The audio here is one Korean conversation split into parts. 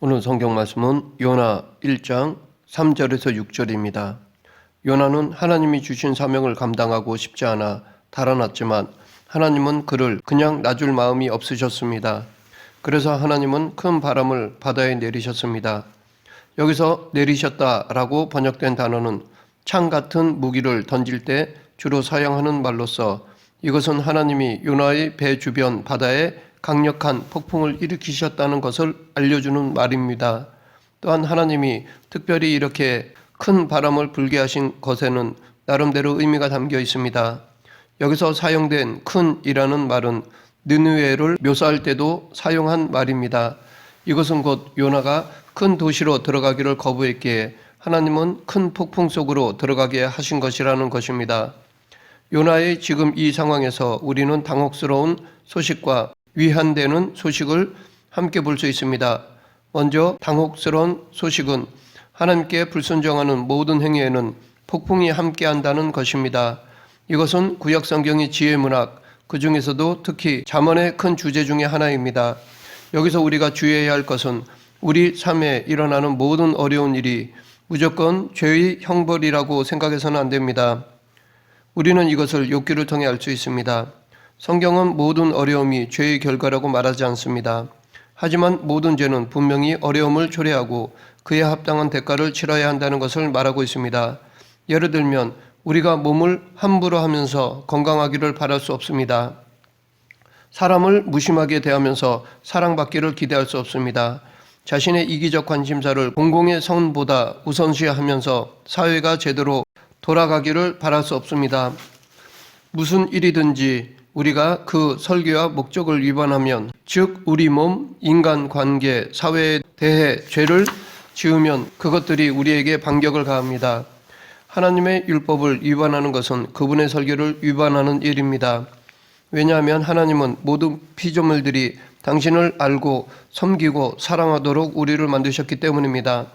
오늘 성경 말씀은 요나 1장 3절에서 6절입니다. 요나는 하나님이 주신 사명을 감당하고 싶지 않아 달아났지만 하나님은 그를 그냥 놔줄 마음이 없으셨습니다. 그래서 하나님은 큰 바람을 바다에 내리셨습니다. 여기서 내리셨다라고 번역된 단어는 창 같은 무기를 던질 때 주로 사용하는 말로서 이것은 하나님이 요나의 배 주변 바다에 강력한 폭풍을 일으키셨다는 것을 알려주는 말입니다. 또한 하나님이 특별히 이렇게 큰 바람을 불게 하신 것에는 나름대로 의미가 담겨 있습니다. 여기서 사용된 큰이라는 말은 느느웨를 묘사할 때도 사용한 말입니다. 이것은 곧 요나가 큰 도시로 들어가기를 거부했기에 하나님은 큰 폭풍 속으로 들어가게 하신 것이라는 것입니다. 요나의 지금 이 상황에서 우리는 당혹스러운 소식과 위안되는 소식을 함께 볼 수 있습니다. 먼저 당혹스러운 소식은 하나님께 불순종하는 모든 행위에는 폭풍이 함께한다는 것입니다. 이것은 구약 성경의 지혜 문학, 그 중에서도 특히 잠언의 큰 주제 중에 하나입니다. 여기서 우리가 주의해야 할 것은 우리 삶에 일어나는 모든 어려운 일이 무조건 죄의 형벌이라고 생각해서는 안 됩니다. 우리는 이것을 욥기를 통해 알 수 있습니다. 성경은 모든 어려움이 죄의 결과라고 말하지 않습니다. 하지만 모든 죄는 분명히 어려움을 초래하고 그에 합당한 대가를 치러야 한다는 것을 말하고 있습니다. 예를 들면 우리가 몸을 함부로 하면서 건강하기를 바랄 수 없습니다. 사람을 무심하게 대하면서 사랑받기를 기대할 수 없습니다. 자신의 이기적 관심사를 공공의 선보다 우선시하면서 사회가 제대로 돌아가기를 바랄 수 없습니다. 무슨 일이든지 우리가 그 설계와 목적을 위반하면, 즉 우리 몸, 인간관계, 사회에 대해 죄를 지으면 그것들이 우리에게 반격을 가합니다. 하나님의 율법을 위반하는 것은 그분의 설계를 위반하는 일입니다. 왜냐하면 하나님은 모든 피조물들이 당신을 알고 섬기고 사랑하도록 우리를 만드셨기 때문입니다.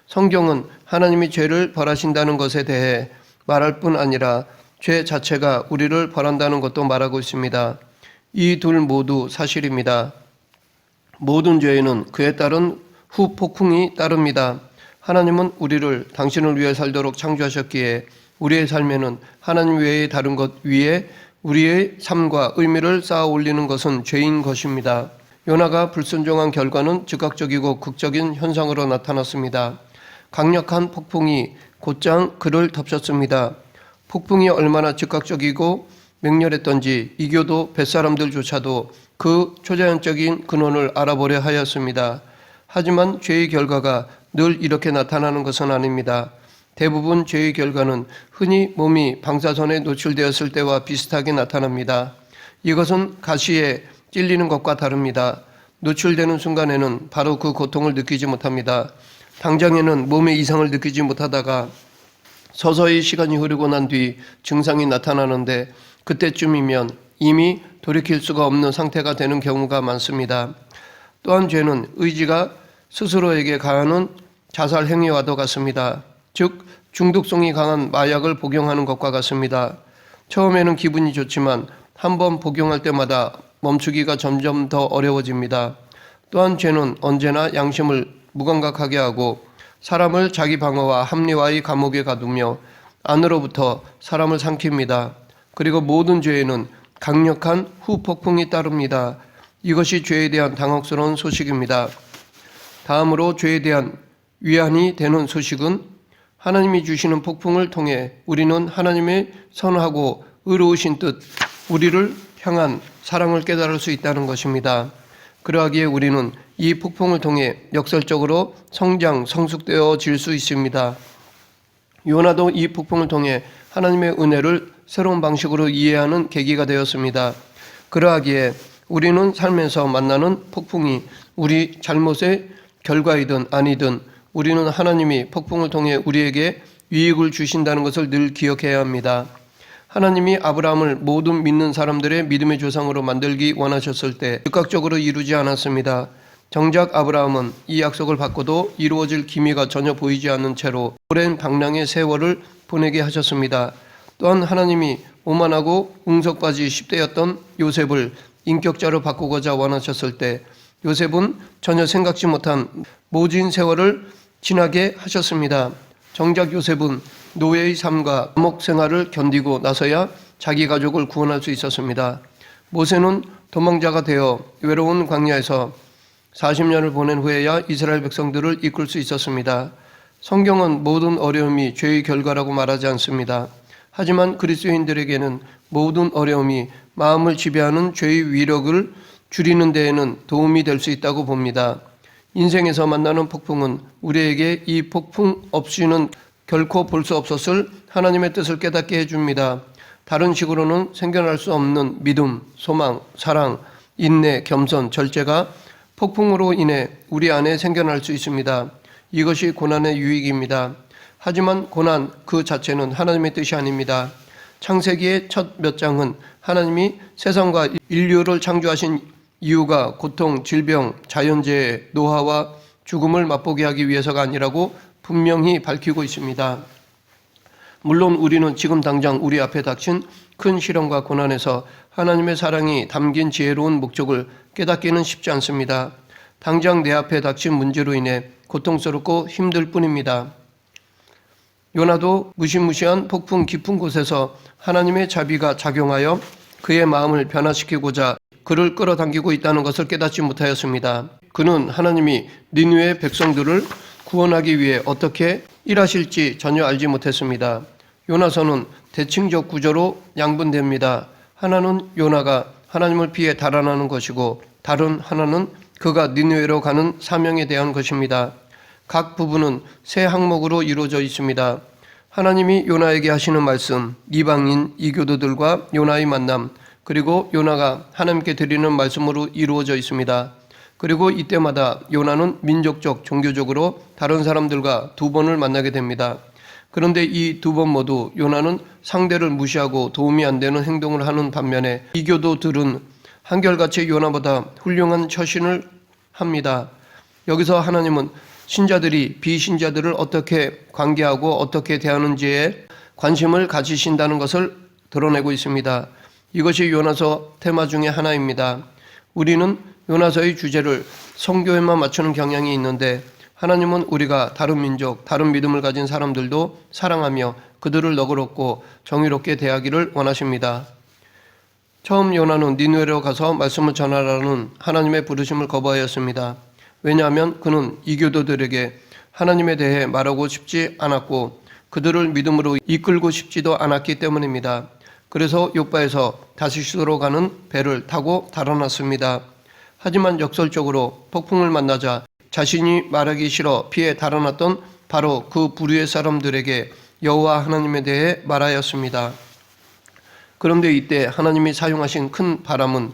성경은 하나님이 죄를 벌하신다는 것에 대해 말할 뿐 아니라 죄 자체가 우리를 벌한다는 것도 말하고 있습니다. 이 둘 모두 사실입니다. 모든 죄에는 그에 따른 후폭풍이 따릅니다. 하나님은 우리를 당신을 위해 살도록 창조하셨기에 우리의 삶에는 하나님 외에 다른 것 위에 우리의 삶과 의미를 쌓아 올리는 것은 죄인 것입니다. 요나가 불순종한 결과는 즉각적이고 극적인 현상으로 나타났습니다. 강력한 폭풍이 곧장 그를 덮쳤습니다. 폭풍이 얼마나 즉각적이고 맹렬했던지 이교도 뱃사람들조차도 그 초자연적인 근원을 알아보려 하였습니다. 하지만 죄의 결과가 늘 이렇게 나타나는 것은 아닙니다. 대부분 죄의 결과는 흔히 몸이 방사선에 노출되었을 때와 비슷하게 나타납니다. 이것은 가시에 찔리는 것과 다릅니다. 노출되는 순간에는 바로 그 고통을 느끼지 못합니다. 당장에는 몸의 이상을 느끼지 못하다가 서서히 시간이 흐르고 난 뒤 증상이 나타나는데 그때쯤이면 이미 돌이킬 수가 없는 상태가 되는 경우가 많습니다. 또한 죄는 의지가 스스로에게 가하는 자살 행위와도 같습니다. 즉 중독성이 강한 마약을 복용하는 것과 같습니다. 처음에는 기분이 좋지만 한번 복용할 때마다 멈추기가 점점 더 어려워집니다. 또한 죄는 언제나 양심을 무감각하게 하고 사람을 자기 방어와 합리화의 감옥에 가두며 안으로부터 사람을 삼킵니다. 그리고 모든 죄에는 강력한 후폭풍이 따릅니다. 이것이 죄에 대한 당혹스러운 소식입니다. 다음으로 죄에 대한 위안이 되는 소식은 하나님이 주시는 폭풍을 통해 우리는 하나님의 선하고 의로우신 뜻, 우리를 향한 사랑을 깨달을 수 있다는 것입니다. 그러하기에 우리는 이 폭풍을 통해 역설적으로 성숙되어질 수 있습니다. 요나도 이 폭풍을 통해 하나님의 은혜를 새로운 방식으로 이해하는 계기가 되었습니다. 그러하기에 우리는 삶에서 만나는 폭풍이 우리 잘못의 결과이든 아니든 우리는 하나님이 폭풍을 통해 우리에게 유익을 주신다는 것을 늘 기억해야 합니다. 하나님이 아브라함을 모든 믿는 사람들의 믿음의 조상으로 만들기 원하셨을 때 즉각적으로 이루지 않았습니다. 정작 아브라함은 이 약속을 받고도 이루어질 기미가 전혀 보이지 않는 채로 오랜 방랑의 세월을 보내게 하셨습니다. 또한 하나님이 오만하고 웅석바지 10대였던 요셉을 인격자로 바꾸고자 원하셨을 때 요셉은 전혀 생각지 못한 모진 세월을 지나게 하셨습니다. 정작 요셉은 노예의 삶과 감옥 생활을 견디고 나서야 자기 가족을 구원할 수 있었습니다. 모세는 도망자가 되어 외로운 광야에서 40년을 보낸 후에야 이스라엘 백성들을 이끌 수 있었습니다. 성경은 모든 어려움이 죄의 결과라고 말하지 않습니다. 하지만 그리스도인들에게는 모든 어려움이 마음을 지배하는 죄의 위력을 줄이는 데에는 도움이 될 수 있다고 봅니다. 인생에서 만나는 폭풍은 우리에게 이 폭풍 없이는 결코 볼 수 없었을 하나님의 뜻을 깨닫게 해줍니다. 다른 식으로는 생겨날 수 없는 믿음, 소망, 사랑, 인내, 겸손, 절제가 폭풍으로 인해 우리 안에 생겨날 수 있습니다. 이것이 고난의 유익입니다. 하지만 고난 그 자체는 하나님의 뜻이 아닙니다. 창세기의 첫 몇 장은 하나님이 세상과 인류를 창조하신 이유가 고통, 질병, 자연재해, 노화와 죽음을 맛보게 하기 위해서가 아니라고 분명히 밝히고 있습니다. 물론 우리는 지금 당장 우리 앞에 닥친 큰 시련과 고난에서 하나님의 사랑이 담긴 지혜로운 목적을 깨닫기는 쉽지 않습니다. 당장 내 앞에 닥친 문제로 인해 고통스럽고 힘들 뿐입니다. 요나도 무시무시한 폭풍 깊은 곳에서 하나님의 자비가 작용하여 그의 마음을 변화시키고자 그를 끌어당기고 있다는 것을 깨닫지 못하였습니다. 그는 하나님이 니느웨 백성들을 구원하기 위해 어떻게 일하실지 전혀 알지 못했습니다. 요나서는 대칭적 구조로 양분됩니다. 하나는 요나가 하나님을 피해 달아나는 것이고 다른 하나는 그가 니느웨로 가는 사명에 대한 것입니다. 각 부분은 세 항목으로 이루어져 있습니다. 하나님이 요나에게 하시는 말씀, 이방인, 이교도들과 요나의 만남, 그리고 요나가 하나님께 드리는 말씀으로 이루어져 있습니다. 그리고 이때마다 요나는 민족적, 종교적으로 다른 사람들과 두 번을 만나게 됩니다. 그런데 이 두 번 모두 요나는 상대를 무시하고 도움이 안 되는 행동을 하는 반면에 이교도들은 한결같이 요나보다 훌륭한 처신을 합니다. 여기서 하나님은 신자들이 비신자들을 어떻게 관계하고 어떻게 대하는지에 관심을 가지신다는 것을 드러내고 있습니다. 이것이 요나서 테마 중에 하나입니다. 우리는 요나서의 주제를 성교에만 맞추는 경향이 있는데 하나님은 우리가 다른 민족, 다른 믿음을 가진 사람들도 사랑하며 그들을 너그럽고 정의롭게 대하기를 원하십니다. 처음 요나는 니느웨로 가서 말씀을 전하라는 하나님의 부르심을 거부하였습니다. 왜냐하면 그는 이교도들에게 하나님에 대해 말하고 싶지 않았고 그들을 믿음으로 이끌고 싶지도 않았기 때문입니다. 그래서 욥바에서 다시스로 가는 배를 타고 달아났습니다. 하지만 역설적으로 폭풍을 만나자 자신이 말하기 싫어 피해 달아났던 바로 그 부류의 사람들에게 여호와 하나님에 대해 말하였습니다. 그런데 이때 하나님이 사용하신 큰 바람은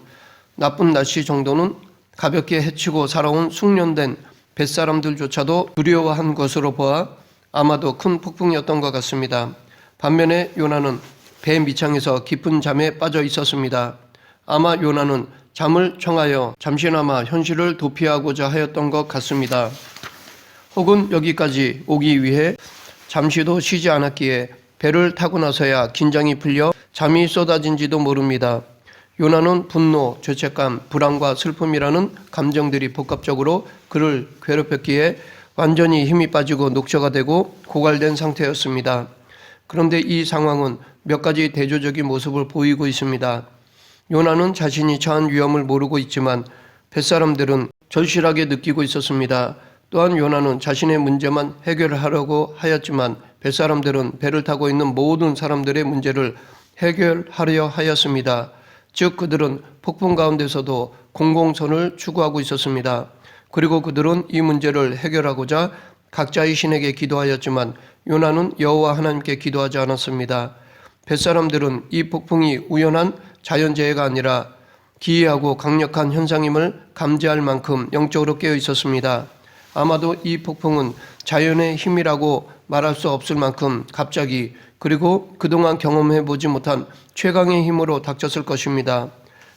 나쁜 날씨 정도는 가볍게 헤치고 살아온 숙련된 뱃사람들조차도 두려워한 것으로 보아 아마도 큰 폭풍이었던 것 같습니다. 반면에 요나는 배 밑창에서 깊은 잠에 빠져 있었습니다. 아마 요나는 잠을 청하여 잠시나마 현실을 도피하고자 하였던 것 같습니다. 혹은 여기까지 오기 위해 잠시도 쉬지 않았기에 배를 타고 나서야 긴장이 풀려 잠이 쏟아진지도 모릅니다. 요나는 분노, 죄책감, 불안과 슬픔이라는 감정들이 복합적으로 그를 괴롭혔기에 완전히 힘이 빠지고 녹초가 되고 고갈된 상태였습니다. 그런데 이 상황은 몇 가지 대조적인 모습을 보이고 있습니다. 요나는 자신이 처한 위험을 모르고 있지만 뱃사람들은 절실하게 느끼고 있었습니다. 또한 요나는 자신의 문제만 해결하려고 하였지만 뱃사람들은 배를 타고 있는 모든 사람들의 문제를 해결하려 하였습니다. 즉 그들은 폭풍 가운데서도 공공선을 추구하고 있었습니다. 그리고 그들은 이 문제를 해결하고자 각자의 신에게 기도하였지만 요나는 여호와 하나님께 기도하지 않았습니다. 뱃사람들은 이 폭풍이 우연한 자연재해가 아니라 기이하고 강력한 현상임을 감지할 만큼 영적으로 깨어 있었습니다. 아마도 이 폭풍은 자연의 힘이라고 말할 수 없을 만큼 갑자기 그리고 그동안 경험해보지 못한 최강의 힘으로 닥쳤을 것입니다.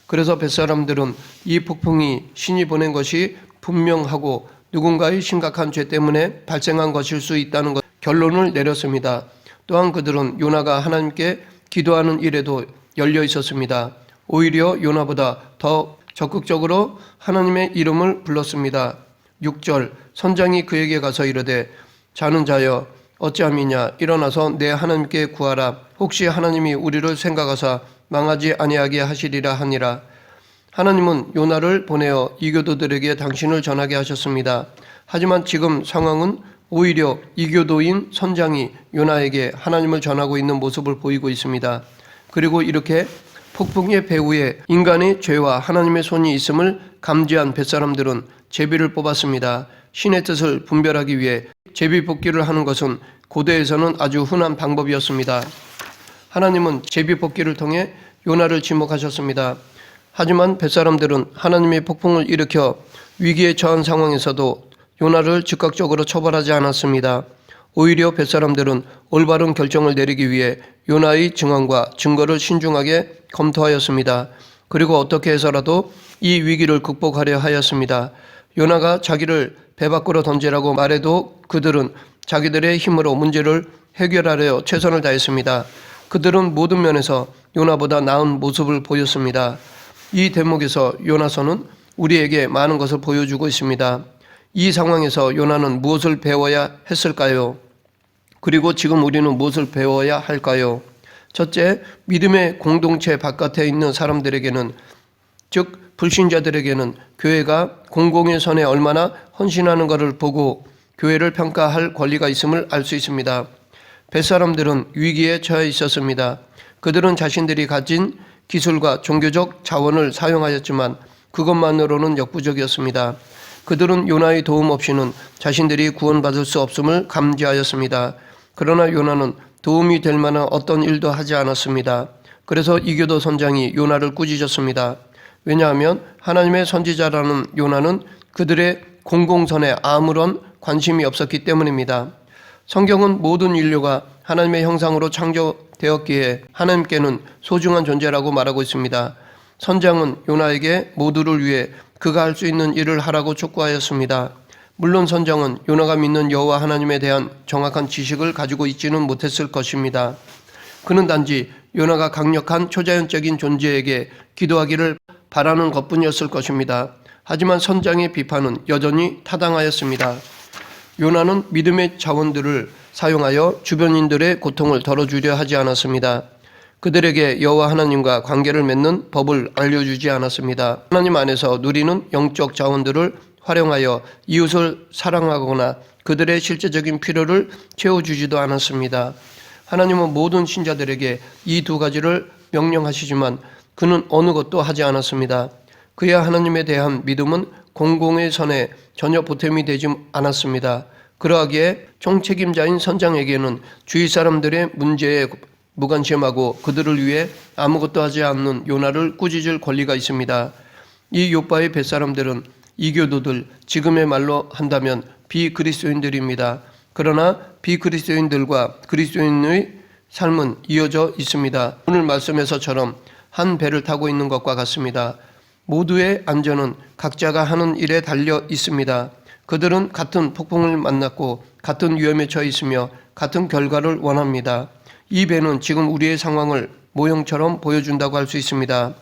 그래서 뱃사람들은 이 폭풍이 신이 보낸 것이 분명하고 누군가의 심각한 죄 때문에 발생한 것일 수 있다는 결론을 내렸습니다. 또한 그들은 요나가 하나님께 기도하는 일에도 열려 있었습니다. 오히려 요나보다 더 적극적으로 하나님의 이름을 불렀습니다. 6절 선장이 그에게 가서 이르되 자는 자여 어찌함이냐 일어나서 내 하나님께 구하라. 혹시 하나님이 우리를 생각하사 망하지 아니하게 하시리라 하니라. 하나님은 요나를 보내어 이교도들에게 당신을 전하게 하셨습니다. 하지만 지금 상황은 오히려 이교도인 선장이 요나에게 하나님을 전하고 있는 모습을 보이고 있습니다. 그리고 이렇게 폭풍의 배후에 인간의 죄와 하나님의 손이 있음을 감지한 뱃사람들은 제비를 뽑았습니다. 신의 뜻을 분별하기 위해 제비 뽑기를 하는 것은 고대에서는 아주 흔한 방법이었습니다. 하나님은 제비 뽑기를 통해 요나를 지목하셨습니다. 하지만 뱃사람들은 하나님의 폭풍을 일으켜 위기에 처한 상황에서도 요나를 즉각적으로 처벌하지 않았습니다. 오히려 뱃사람들은 올바른 결정을 내리기 위해 요나의 증언과 증거를 신중하게 검토하였습니다. 그리고 어떻게 해서라도 이 위기를 극복하려 하였습니다. 요나가 자기를 배 밖으로 던지라고 말해도 그들은 자기들의 힘으로 문제를 해결하려 최선을 다했습니다. 그들은 모든 면에서 요나보다 나은 모습을 보였습니다. 이 대목에서 요나서는 우리에게 많은 것을 보여주고 있습니다. 이 상황에서 요나는 무엇을 배워야 했을까요? 그리고 지금 우리는 무엇을 배워야 할까요? 첫째, 믿음의 공동체 바깥에 있는 사람들에게는, 즉 불신자들에게는 교회가 공공의 선에 얼마나 헌신하는 것을 보고 교회를 평가할 권리가 있음을 알 수 있습니다. 뱃사람들은 위기에 처해 있었습니다. 그들은 자신들이 가진 기술과 종교적 자원을 사용하였지만 그것만으로는 역부족이었습니다. 그들은 요나의 도움 없이는 자신들이 구원받을 수 없음을 감지하였습니다. 그러나 요나는 도움이 될 만한 어떤 일도 하지 않았습니다. 그래서 이교도 선장이 요나를 꾸짖었습니다. 왜냐하면 하나님의 선지자라는 요나는 그들의 공공선에 아무런 관심이 없었기 때문입니다. 성경은 모든 인류가 하나님의 형상으로 창조되었기에 하나님께는 소중한 존재라고 말하고 있습니다. 선장은 요나에게 모두를 위해 그가 할 수 있는 일을 하라고 촉구하였습니다. 물론 선장은 요나가 믿는 여호와 하나님에 대한 정확한 지식을 가지고 있지는 못했을 것입니다. 그는 단지 요나가 강력한 초자연적인 존재에게 기도하기를 바라는 것뿐이었을 것입니다. 하지만 선장의 비판은 여전히 타당하였습니다. 요나는 믿음의 자원들을 사용하여 주변인들의 고통을 덜어주려 하지 않았습니다. 그들에게 여호와 하나님과 관계를 맺는 법을 알려주지 않았습니다. 하나님 안에서 누리는 영적 자원들을 활용하여 이웃을 사랑하거나 그들의 실제적인 필요를 채워주지도 않았습니다. 하나님은 모든 신자들에게 이 두 가지를 명령하시지만 그는 어느 것도 하지 않았습니다. 그의 하나님에 대한 믿음은 공공의 선에 전혀 보탬이 되지 않았습니다. 그러하기에 총책임자인 선장에게는 주위 사람들의 문제에 무관심하고 그들을 위해 아무것도 하지 않는 요나를 꾸짖을 권리가 있습니다. 이 욥바의 뱃사람들은 이교도들, 지금의 말로 한다면 비그리스도인들입니다. 그러나 비그리스도인들과 그리스도인의 삶은 이어져 있습니다. 오늘 말씀에서처럼 한 배를 타고 있는 것과 같습니다. 모두의 안전은 각자가 하는 일에 달려 있습니다. 그들은 같은 폭풍을 만났고 같은 위험에 처해 있으며 같은 결과를 원합니다. 이 배는 지금 우리의 상황을 모형처럼 보여준다고 할 수 있습니다.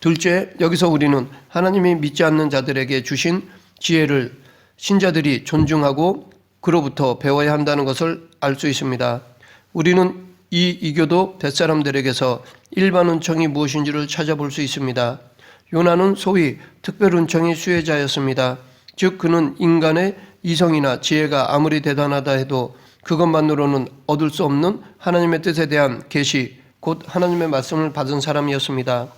둘째, 여기서 우리는 하나님이 믿지 않는 자들에게 주신 지혜를 신자들이 존중하고 그로부터 배워야 한다는 것을 알 수 있습니다. 우리는 이 이교도 뱃사람들에게서 일반 은총이 무엇인지를 찾아볼 수 있습니다. 요나는 소위 특별 은총의 수혜자였습니다. 즉 그는 인간의 이성이나 지혜가 아무리 대단하다 해도 그것만으로는 얻을 수 없는 하나님의 뜻에 대한 계시, 곧 하나님의 말씀을 받은 사람이었습니다.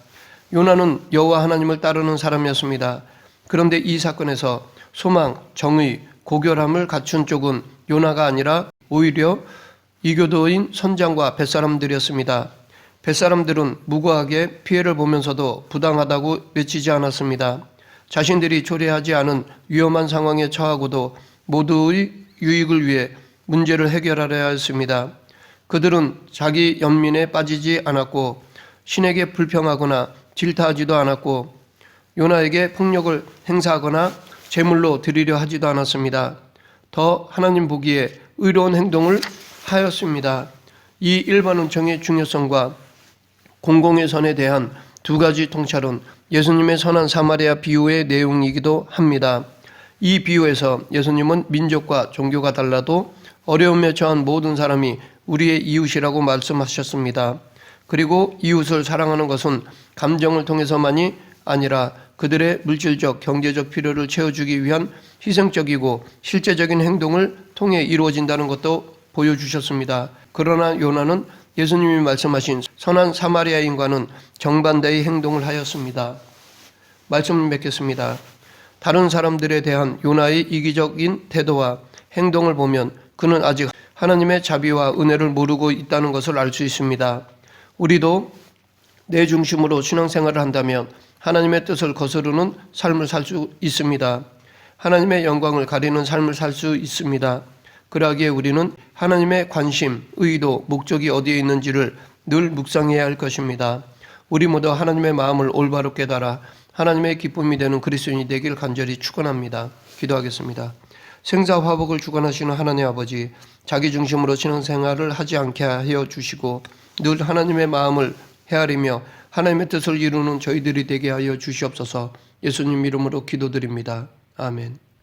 요나는 여호와 하나님을 따르는 사람이었습니다. 그런데 이 사건에서 소망, 정의, 고결함을 갖춘 쪽은 요나가 아니라 오히려 이교도인 선장과 뱃사람들이었습니다. 뱃사람들은 무고하게 피해를 보면서도 부당하다고 외치지 않았습니다. 자신들이 초래하지 않은 위험한 상황에 처하고도 모두의 유익을 위해 문제를 해결하려 했습니다. 그들은 자기 연민에 빠지지 않았고 신에게 불평하거나 질타하지도 않았고 요나에게 폭력을 행사하거나 제물로 드리려 하지도 않았습니다. 더 하나님 보기에 의로운 행동을 하였습니다. 이 일반 은총의 중요성과 공공의 선에 대한 두 가지 통찰은 예수님의 선한 사마리아 비유의 내용이기도 합니다. 이 비유에서 예수님은 민족과 종교가 달라도 어려움에 처한 모든 사람이 우리의 이웃이라고 말씀하셨습니다. 그리고 이웃을 사랑하는 것은 감정을 통해서만이 아니라 그들의 물질적, 경제적 필요를 채워주기 위한 희생적이고 실제적인 행동을 통해 이루어진다는 것도 보여주셨습니다. 그러나 요나는 예수님이 말씀하신 선한 사마리아인과는 정반대의 행동을 하였습니다. 말씀을 맺겠습니다. 다른 사람들에 대한 요나의 이기적인 태도와 행동을 보면 그는 아직 하나님의 자비와 은혜를 모르고 있다는 것을 알 수 있습니다. 우리도 내 중심으로 신앙생활을 한다면 하나님의 뜻을 거스르는 삶을 살 수 있습니다. 하나님의 영광을 가리는 삶을 살 수 있습니다. 그러기에 우리는 하나님의 관심, 의도, 목적이 어디에 있는지를 늘 묵상해야 할 것입니다. 우리 모두 하나님의 마음을 올바로 깨달아 하나님의 기쁨이 되는 그리스도인이 되길 간절히 축원합니다. 기도하겠습니다. 생사화복을 주관하시는 하나님 아버지, 자기 중심으로 신앙생활을 하지 않게 하여 주시고 늘 하나님의 마음을 헤아리며 하나님의 뜻을 이루는 저희들이 되게 하여 주시옵소서. 예수님 이름으로 기도드립니다. 아멘.